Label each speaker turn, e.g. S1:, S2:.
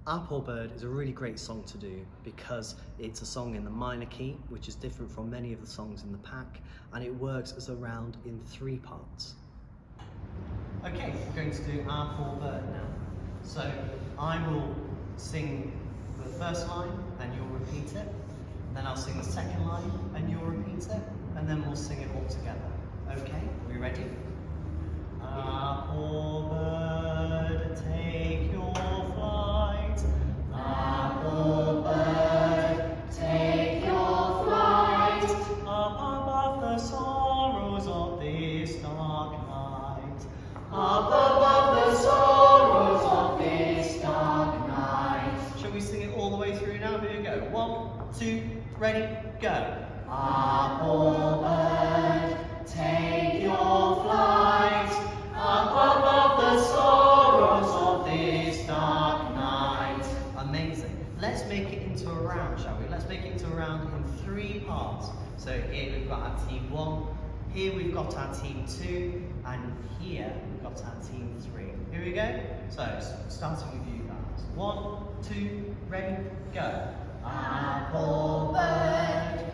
S1: Our Poor Bird is a really great song to do because it's a song in the minor key, which is different from many of the songs in the pack, and it works as a round in 3 parts. Okay, we're going to do Our Poor Bird now. So I will sing the first line and you'll repeat it, and then I'll sing the second line and you'll repeat it, and then we'll sing it all together. Okay, are we ready? Our poor bird, take your flight. Our poor bird, take your flight. Up above the sorrows of this dark night. Up above the sorrows of this dark night. Shall we sing it all the way through now? Here we go. 1, 2, ready, go. Our poor bird, take your flight. Up above the sorrows of this dark night. Amazing. Let's make it into a round, shall we? Let's make it into a round in 3 parts. So here we've got our team 1, here we've got our team 2, and here we've got our team 3. Here we go. So starting with you guys. 1, 2, ready, go. Our poor bird,